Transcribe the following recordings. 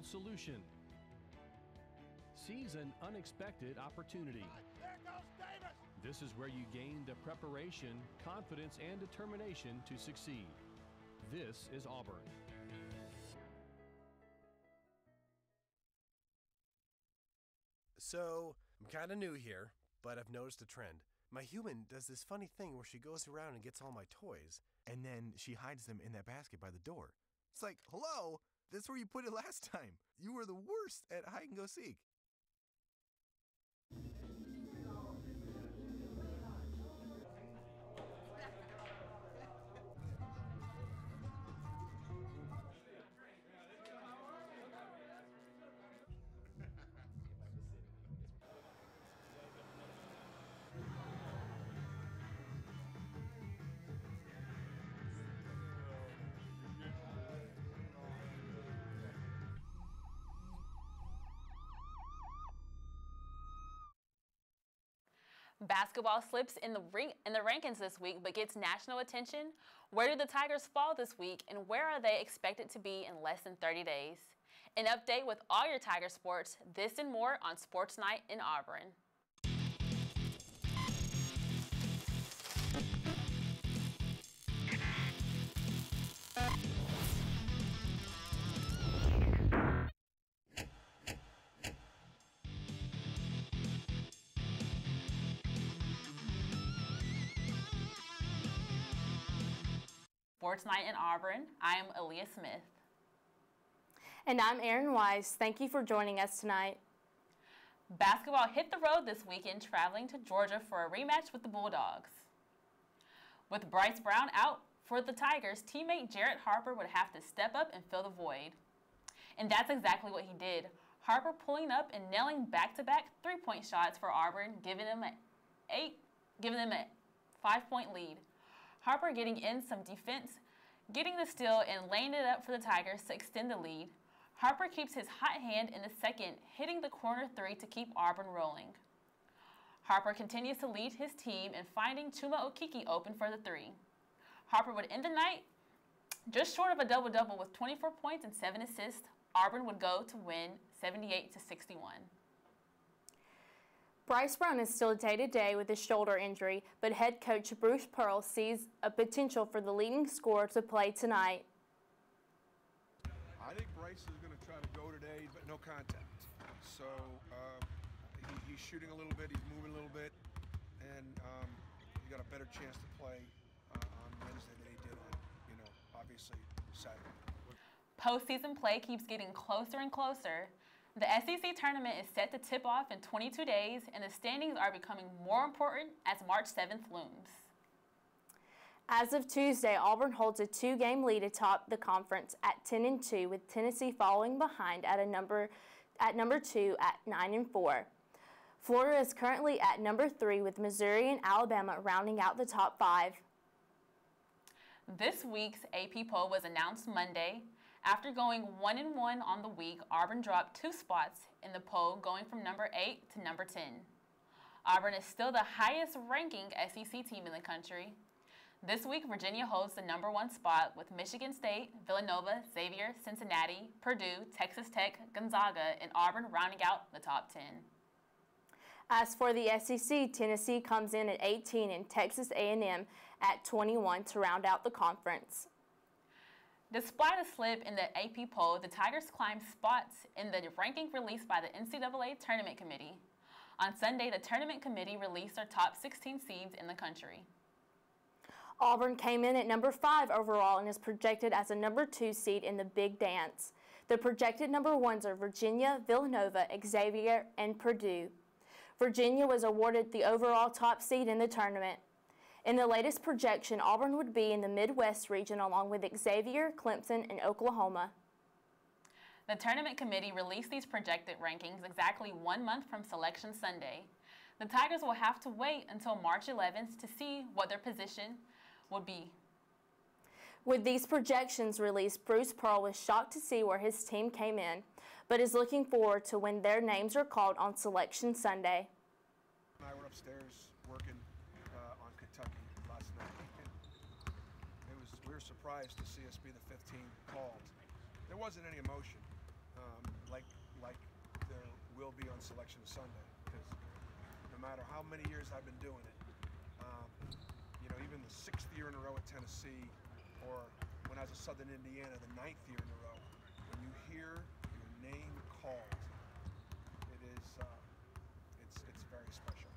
field solution. Seize an unexpected opportunity. There goes Davis! This is where you gain the preparation, confidence, and determination to succeed. This is Auburn. So, I'm kind of new here, but I've noticed a trend. My human does this funny thing where she goes around and gets all my toys, and then she hides them in that basket by the door. It's like, hello, that's where you put it last time. You were the worst at hide and go seek. Basketball slips in the rankings this week but gets national attention. Where do the Tigers fall this week, and where are they expected to be in less than 30 days? An update with all your Tiger sports, this and more on Sports Night in Auburn. Sports Night in Auburn. I am Aaliyah Smith. And I'm Erin Wise. Thank you for joining us tonight. Basketball hit the road this weekend, traveling to Georgia for a rematch with the Bulldogs. With Bryce Brown out for the Tigers, teammate Jarrett Harper would have to step up and fill the void. And that's exactly what he did. Harper pulling up and nailing back-to-back three-point shots for Auburn, giving them a 5-point lead. Harper getting in some defense, getting the steal, and laying it up for the Tigers to extend the lead. Harper keeps his hot hand in the second, hitting the corner three to keep Auburn rolling. Harper continues to lead his team in finding Chuma Okeke open for the three. Harper would end the night just short of a double-double with 24 points and 7 assists. Auburn would go to win 78-61. Bryce Brown is still day-to-day with his shoulder injury, but head coach Bruce Pearl sees a potential for the leading scorer to play tonight. I think Bryce is going to try to go today, but no contact. So he's shooting a little bit, he's moving a little bit, and he got a better chance to play on Wednesday than he did on, obviously Saturday. Postseason play keeps getting closer and closer. The SEC tournament is set to tip off in 22 days, and the standings are becoming more important as March 7th looms. As of Tuesday, Auburn holds a 2-game lead atop the conference at 10-2, with Tennessee following behind at number 2 at 9-4. Florida is currently at number 3, with Missouri and Alabama rounding out the top 5. This week's AP poll was announced Monday. After going 1-1 on the week, Auburn dropped 2 spots in the poll, going from number 8 to number 10. Auburn is still the highest ranking SEC team in the country. This week, Virginia holds the number 1 spot with Michigan State, Villanova, Xavier, Cincinnati, Purdue, Texas Tech, Gonzaga, and Auburn rounding out the top 10. As for the SEC, Tennessee comes in at 18 and Texas A&M at 21 to round out the conference. Despite a slip in the AP poll, the Tigers climbed spots in the ranking released by the NCAA Tournament Committee. On Sunday, the Tournament Committee released their top 16 seeds in the country. Auburn came in at number 5 overall and is projected as a number 2 seed in the Big Dance. The projected number 1s are Virginia, Villanova, Xavier, and Purdue. Virginia was awarded the overall top seed in the tournament. In the latest projection, Auburn would be in the Midwest region along with Xavier, Clemson, and Oklahoma. The Tournament Committee released these projected rankings exactly 1 month from Selection Sunday. The Tigers will have to wait until March 11th to see what their position would be. With these projections released, Bruce Pearl was shocked to see where his team came in, but is looking forward to when their names are called on Selection Sunday. I were upstairs working on Kentucky last night. We were surprised to see us be the 15 called. There wasn't any emotion. be on Selection Sunday, because no matter how many years I've been doing it, even the 6th year in a row at Tennessee, or when I was at Southern Indiana, the 9th year in a row, when you hear your name called, it's very special.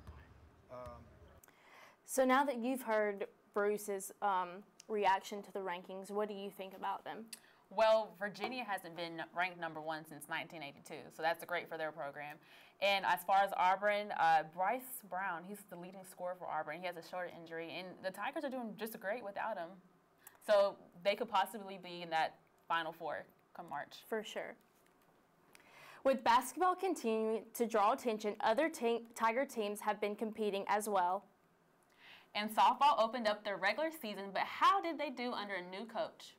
So now that you've heard Bruce's reaction to the rankings, what do you think about them? Well, Virginia hasn't been ranked number 1 since 1982, so that's great for their program. And as far as Auburn, Bryce Brown, he's the leading scorer for Auburn. He has a shoulder injury, and the Tigers are doing just great without him. So they could possibly be in that Final Four come March. For sure. With basketball continuing to draw attention, other Tiger teams have been competing as well. And softball opened up their regular season, but how did they do under a new coach?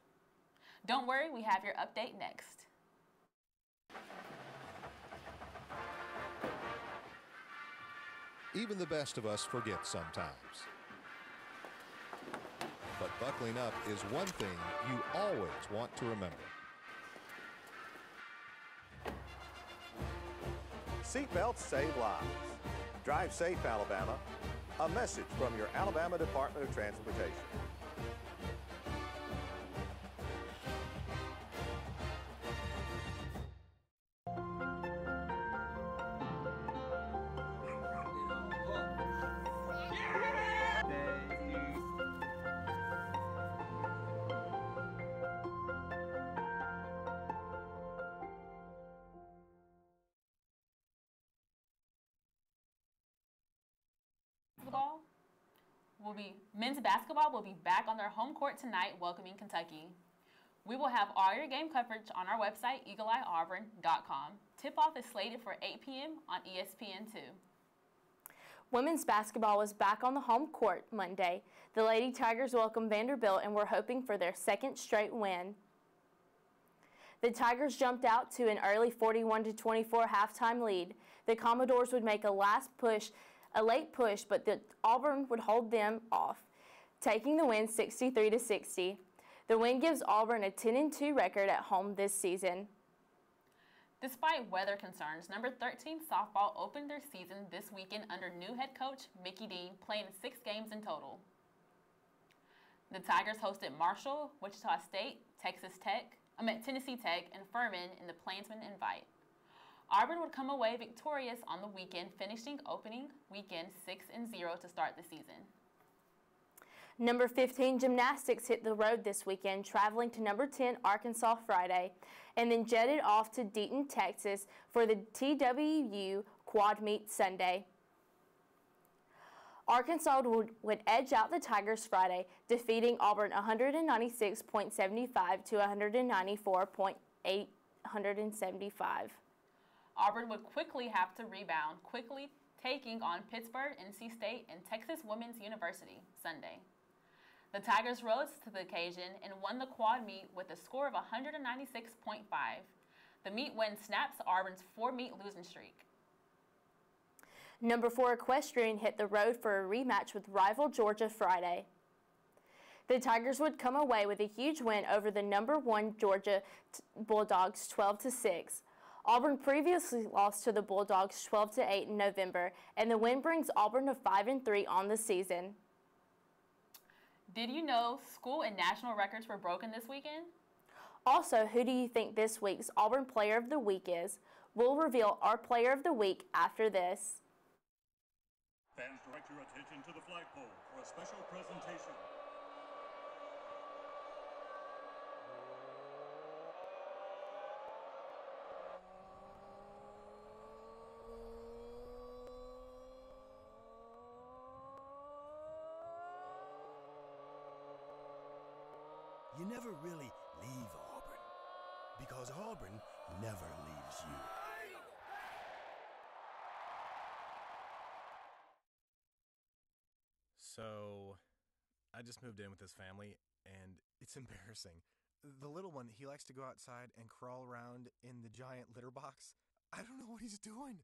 Don't worry, we have your update next. Even the best of us forget sometimes. But buckling up is one thing you always want to remember. Seatbelts save lives. Drive safe, Alabama. A message from your Alabama Department of Transportation. Men's basketball will be back on their home court tonight, welcoming Kentucky. We will have all your game coverage on our website, eagleeyeauburn.com. Tip-off is slated for 8 p.m. on ESPN2. Women's basketball was back on the home court Monday. The Lady Tigers welcomed Vanderbilt and were hoping for their second straight win. The Tigers jumped out to an early 41-24 halftime lead. The Commodores would make a late push, but the Auburn would hold them off, taking the win 63-60. The win gives Auburn a 10-2 record at home this season. Despite weather concerns, number 13 softball opened their season this weekend under new head coach Mickey Dean, playing 6 games in total. The Tigers hosted Marshall, Wichita State, Tennessee Tech, and Furman in the Plainsman Invite. Auburn would come away victorious on the weekend, finishing opening weekend 6-0 to start the season. Number 15 Gymnastics hit the road this weekend, traveling to number 10 Arkansas Friday, and then jetted off to Deaton, Texas for the TWU Quad Meet Sunday. Arkansas would edge out the Tigers Friday, defeating Auburn 196.75 to 194.875. Auburn would quickly have to rebound, quickly taking on Pittsburgh, NC State, and Texas Women's University Sunday. The Tigers rose to the occasion and won the quad meet with a score of 196.5. The meet win snaps Auburn's 4-meet losing streak. Number 4 Equestrian hit the road for a rematch with rival Georgia Friday. The Tigers would come away with a huge win over the number 1 Georgia Bulldogs 12-6. Auburn previously lost to the Bulldogs 12-8 in November, and the win brings Auburn to 5-3 on the season. Did you know school and national records were broken this weekend? Also, who do you think this week's Auburn Player of the Week is? We'll reveal our Player of the Week after this. Fans, direct your attention to the flagpole for a special presentation. You never really leave Auburn, because Auburn never leaves you. So, I just moved in with this family, and it's embarrassing. The little one, he likes to go outside and crawl around in the giant litter box. I don't know what he's doing.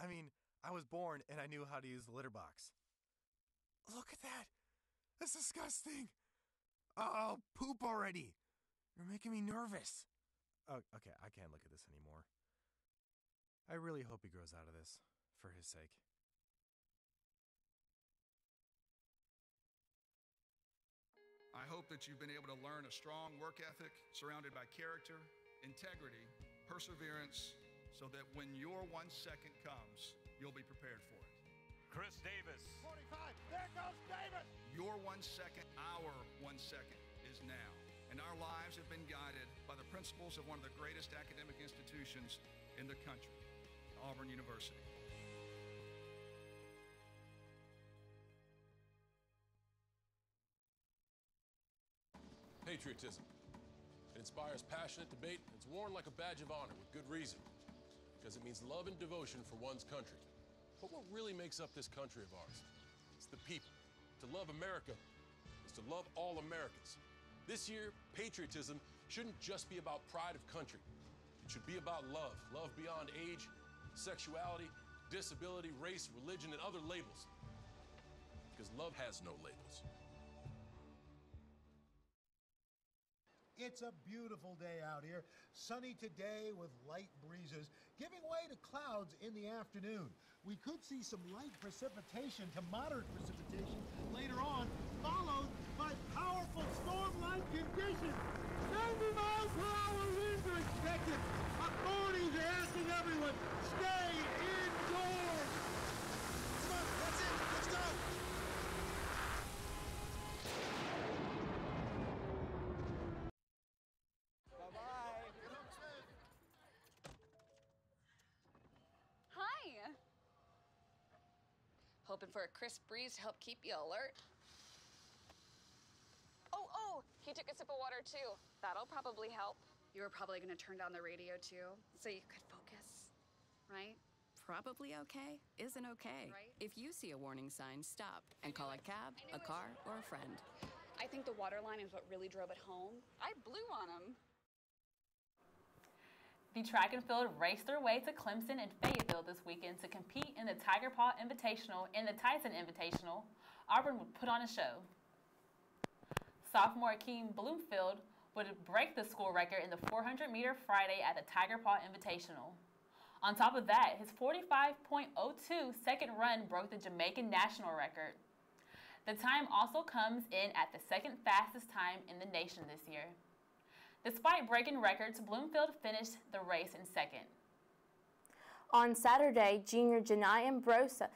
I mean, I was born and I knew how to use the litter box. Look at that. That's disgusting. Oh, poop already. You're making me nervous. Oh, okay, I can't look at this anymore. I really hope he grows out of this, for his sake. I hope that you've been able to learn a strong work ethic surrounded by character, integrity, perseverance, so that when your 1 second comes, you'll be prepared for it. Chris Davis. 45, there goes Davis! Your 1 second, our 1 second is now. And our lives have been guided by the principles of one of the greatest academic institutions in the country, Auburn University. Patriotism. It inspires passionate debate, and it's worn like a badge of honor with good reason, because it means love and devotion for one's country. But what really makes up this country of ours? It's the people. To love America is to love all Americans. This year, patriotism shouldn't just be about pride of country. It should be about love. Love beyond age, sexuality, disability, race, religion, and other labels. Because love has no labels. It's a beautiful day out here. Sunny today with light breezes, giving way to clouds in the afternoon. We could see some light precipitation to moderate precipitation later on, followed by powerful storm-like conditions. 90 miles per hour winds are expected. Authorities are asking everyone, stay indoors. Come on, that's it. Let's go. Hoping for a crisp breeze to help keep you alert. Oh, he took a sip of water too. That'll probably help. You were probably gonna turn down the radio too, so you could focus, right? Probably okay isn't okay. Right? If you see a warning sign, stop and call a cab, a car, or a friend. I think the water line is what really drove it home. I blew on him. The track and field raced their way to Clemson and Fayetteville this weekend to compete in the Tiger Paw Invitational and the Tyson Invitational. Auburn would put on a show. Sophomore Akeem Bloomfield would break the school record in the 400-meter Friday at the Tiger Paw Invitational. On top of that, his 45.02 second run broke the Jamaican national record. The time also comes in at the second fastest time in the nation this year. Despite breaking records, Bloomfield finished the race in second. On Saturday, junior Janai Ambrosa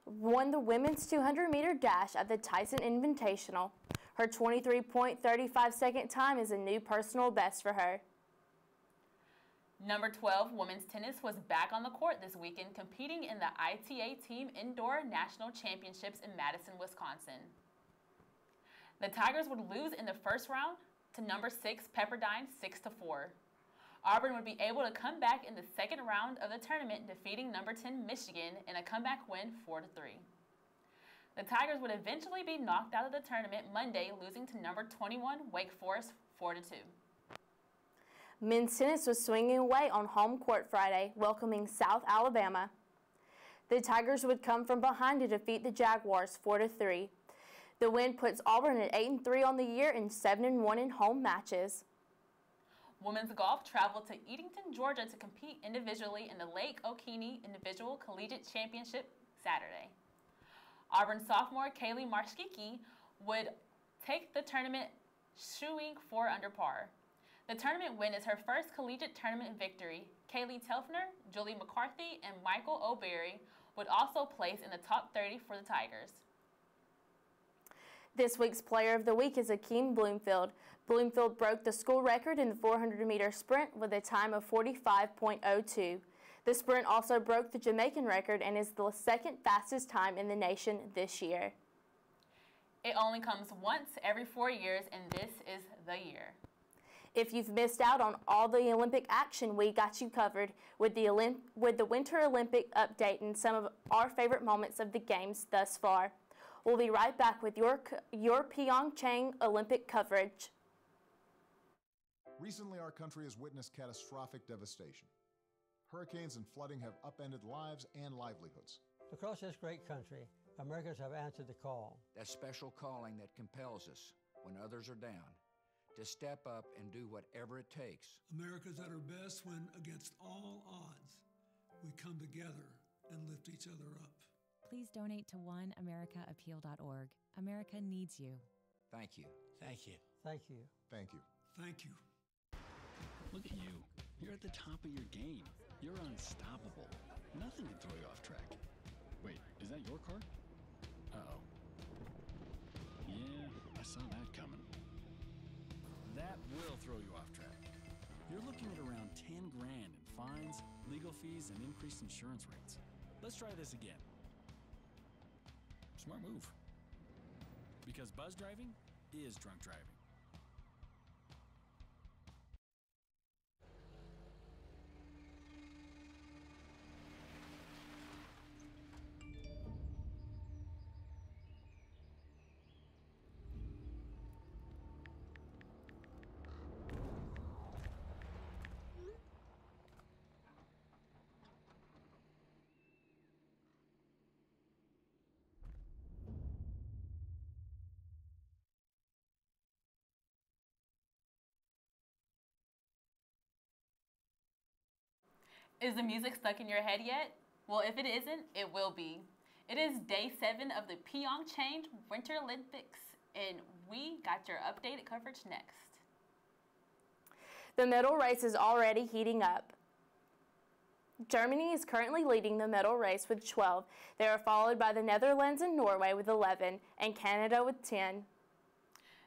won the women's 200-meter dash at the Tyson Invitational. Her 23.35-second time is a new personal best for her. Number 12 women's tennis was back on the court this weekend, competing in the ITA Team Indoor National Championships in Madison, Wisconsin. The Tigers would lose in the first round to number 6 Pepperdine 6-4. Auburn would be able to come back in the second round of the tournament, defeating number 10 Michigan in a comeback win 4-3. The Tigers would eventually be knocked out of the tournament Monday, losing to number 21 Wake Forest 4-2. Men's tennis was swinging away on home court Friday, welcoming South Alabama. The Tigers would come from behind to defeat the Jaguars 4-3. The win puts Auburn at 8-3 on the year and 7-1 in home matches. Women's golf traveled to Edenton, Georgia to compete individually in the Lake Okeechobee Individual Collegiate Championship Saturday. Auburn sophomore Kaylee Marschicki would take the tournament shooting 4 under par. The tournament win is her first collegiate tournament victory. Kaylee Telfner, Julie McCarthy, and Michael O'Berry would also place in the top 30 for the Tigers. This week's Player of the Week is Akeem Bloomfield. Bloomfield broke the school record in the 400-meter sprint with a time of 45.02. The sprint also broke the Jamaican record and is the second fastest time in the nation this year. It only comes once every 4 years, and this is the year. If you've missed out on all the Olympic action, we got you covered with the Winter Olympic update and some of our favorite moments of the games thus far. We'll be right back with your Pyeongchang Olympic coverage. Recently, our country has witnessed catastrophic devastation. Hurricanes and flooding have upended lives and livelihoods. Across this great country, Americans have answered the call. That special calling that compels us when others are down to step up and do whatever it takes. America's at her best when against all odds, we come together and lift each other up. Please donate to oneamericaappeal.org. America needs you. Thank you. Thank you. Thank you. Thank you. Thank you. Look at you. You're at the top of your game. You're unstoppable. Nothing can throw you off track. Wait, is that your car? Uh-oh. Yeah, I saw that coming. That will throw you off track. You're looking at around 10 grand in fines, legal fees, and increased insurance rates. Let's try this again. Smart move. Because buzz driving is drunk driving. Is the music stuck in your head yet? Well, if it isn't, it will be. It is day 7 of the Pyeongchang Winter Olympics, and we got your updated coverage next. The medal race is already heating up. Germany is currently leading the medal race with 12. They are followed by the Netherlands and Norway with 11, and Canada with 10.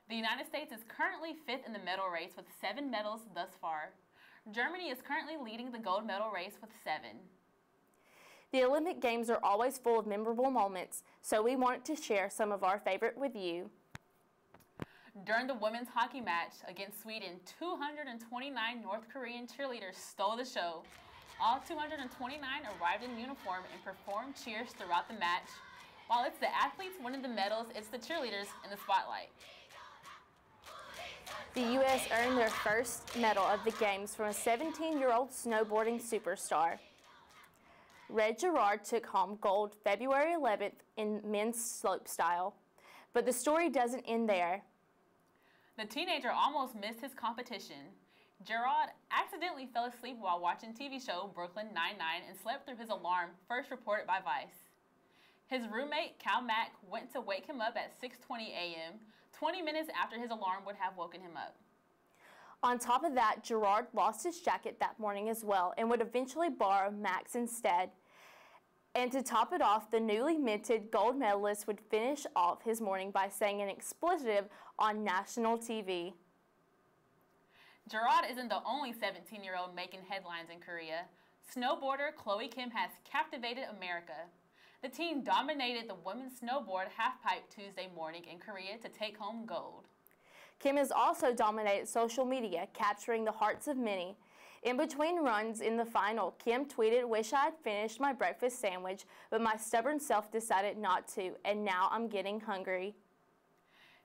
The United States is currently 5th in the medal race with 7 medals thus far. Germany is currently leading the gold medal race with 7. The Olympic Games are always full of memorable moments, so we wanted to share some of our favorite with you. During the women's hockey match against Sweden, 229 North Korean cheerleaders stole the show. All 229 arrived in uniform and performed cheers throughout the match. While it's the athletes winning the medals, it's the cheerleaders in the spotlight. The U.S. earned their first medal of the Games from a 17-year-old snowboarding superstar. Red Gerard took home gold February 11th in men's slopestyle. But the story doesn't end there. The teenager almost missed his competition. Gerard accidentally fell asleep while watching TV show Brooklyn Nine-Nine and slept through his alarm, first reported by Vice. His roommate, Cal Mack, went to wake him up at 6:20 a.m., 20 minutes after his alarm would have woken him up. On top of that, Gerard lost his jacket that morning as well and would eventually borrow Mack's instead. And to top it off, the newly minted gold medalist would finish off his morning by saying an expletive on national TV. Gerard isn't the only 17-year-old making headlines in Korea. Snowboarder Chloe Kim has captivated America. The team dominated the women's snowboard halfpipe Tuesday morning in Korea to take home gold. Kim has also dominated social media, capturing the hearts of many. In between runs in the final, Kim tweeted, "Wish I had finished my breakfast sandwich, but my stubborn self decided not to, and now I'm getting hungry."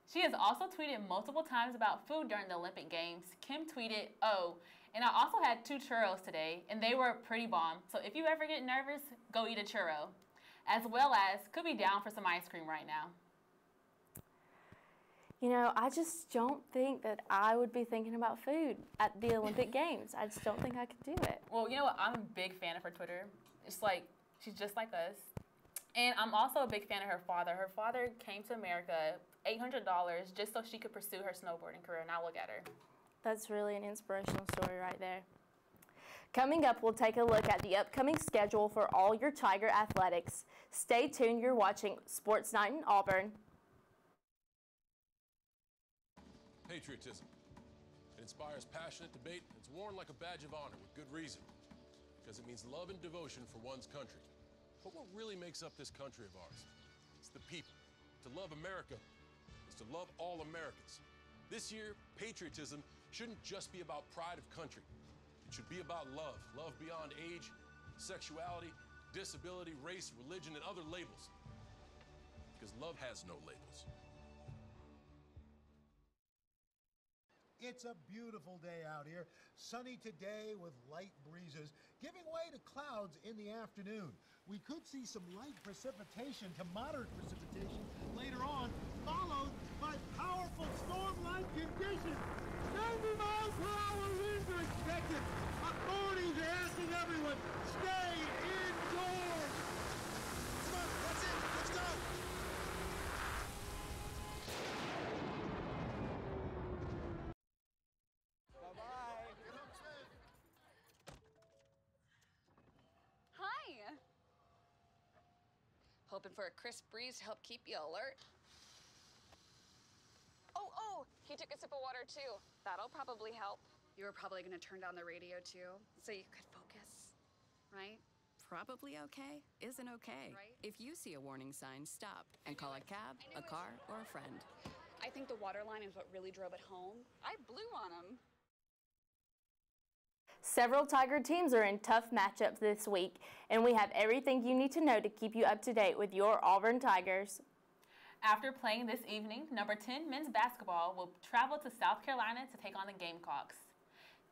She has also tweeted multiple times about food during the Olympic Games. Kim tweeted, "Oh, and I also had 2 churros today, and they were pretty bomb, so if you ever get nervous, go eat a churro." As well as, could be down for some ice cream right now. You know, I just don't think that I would be thinking about food at the Olympic Games. I just don't think I could do it. Well, you know what? I'm a big fan of her Twitter. It's like, she's just like us. And I'm also a big fan of her father. Her father came to America, $800, just so she could pursue her snowboarding career. Now look at her. That's really an inspirational story right there. Coming up, we'll take a look at the upcoming schedule for all your Tiger athletics. Stay tuned. You're watching Sports Night in Auburn. Patriotism. It inspires passionate debate. It's worn like a badge of honor with good reason. Because it means love and devotion for one's country. But what really makes up this country of ours? It's the people. To love America is to love all Americans. This year, patriotism shouldn't just be about pride of country. It should be about love. Love beyond age, sexuality, disability, race, religion, and other labels. Because love has no labels. It's a beautiful day out here. Sunny today with light breezes, giving way to clouds in the afternoon. We could see some light precipitation to moderate precipitation later on, followed by powerful storm-like conditions. 90 miles per hour winds are expected. Authorities are asking everyone, stay Hoping for a crisp breeze to help keep you alert. Oh, he took a sip of water too. That'll probably help. You were probably gonna turn down the radio too, so you could focus, right? Probably okay isn't okay. Right? If you see a warning sign, stop and call a cab, a car, or a friend. I think the water line is what really drove it home. I blew on him. Several Tiger teams are in tough matchups this week, and we have everything you need to know to keep you up to date with your Auburn Tigers. After playing this evening, number 10 men's basketball will travel to South Carolina to take on the Gamecocks.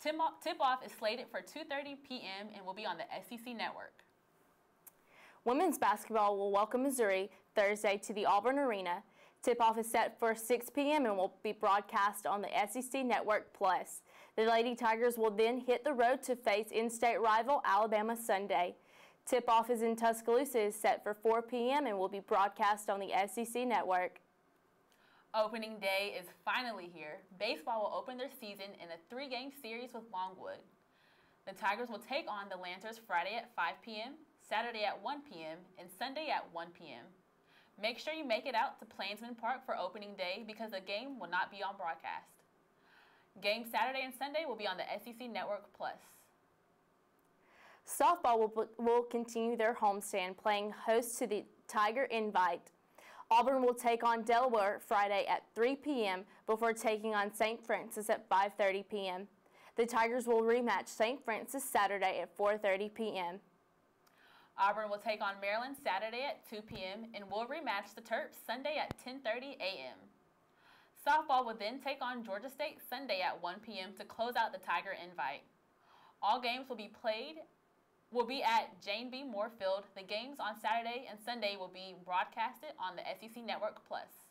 Tip-off is slated for 2:30 p.m. and will be on the SEC Network. Women's basketball will welcome Missouri Thursday to the Auburn Arena. Tip-off is set for 6 p.m. and will be broadcast on the SEC Network Plus. The Lady Tigers will then hit the road to face in-state rival Alabama Sunday. Tip-off is in Tuscaloosa is set for 4 p.m. and will be broadcast on the SEC Network. Opening day is finally here. Baseball will open their season in a 3-game series with Longwood. The Tigers will take on the Lancers Friday at 5 p.m., Saturday at 1 p.m., and Sunday at 1 p.m. Make sure you make it out to Plainsman Park for opening day because the game will not be on broadcast. Games Saturday and Sunday will be on the SEC Network Plus. Softball will continue their homestand, playing host to the Tiger Invite. Auburn will take on Delaware Friday at 3 p.m. before taking on St. Francis at 5:30 p.m. The Tigers will rematch St. Francis Saturday at 4:30 p.m. Auburn will take on Maryland Saturday at 2 p.m. and will rematch the Terps Sunday at 10:30 a.m. Softball will then take on Georgia State Sunday at 1 p.m. to close out the Tiger Invite. All games will be at Jane B. Moore Field. The games on Saturday and Sunday will be broadcasted on the SEC Network Plus.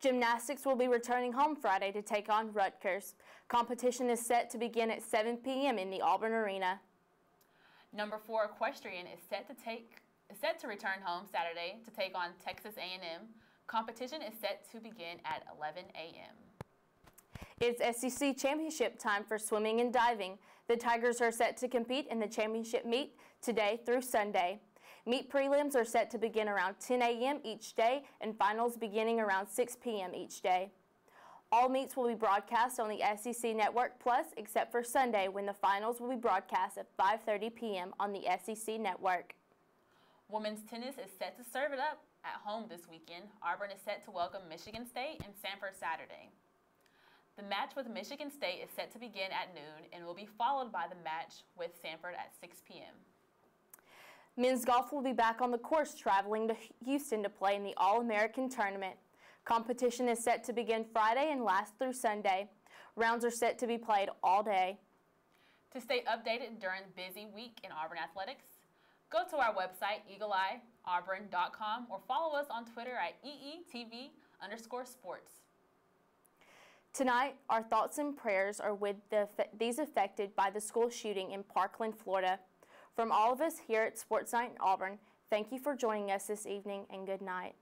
Gymnastics will be returning home Friday to take on Rutgers. Competition is set to begin at 7 p.m. in the Auburn Arena. Number 4 Equestrian is set to return home Saturday to take on Texas A&M. Competition is set to begin at 11 a.m. It's SEC championship time for swimming and diving. The Tigers are set to compete in the championship meet today through Sunday. Meet prelims are set to begin around 10 a.m. each day and finals beginning around 6 p.m. each day. All meets will be broadcast on the SEC Network Plus except for Sunday when the finals will be broadcast at 5:30 p.m. on the SEC Network. Women's tennis is set to serve it up at home this weekend. Auburn is set to welcome Michigan State and Sanford Saturday. The match with Michigan State is set to begin at noon and will be followed by the match with Sanford at 6 p.m. Men's golf will be back on the course traveling to Houston to play in the All-American Tournament. Competition is set to begin Friday and last through Sunday. Rounds are set to be played all day. To stay updated during the busy week in Auburn athletics, go to our website, eagleeyeauburn.com, or follow us on Twitter at EETV_sports. Tonight, our thoughts and prayers are with these affected by the school shooting in Parkland, Florida. From all of us here at Sports Night in Auburn, thank you for joining us this evening and good night.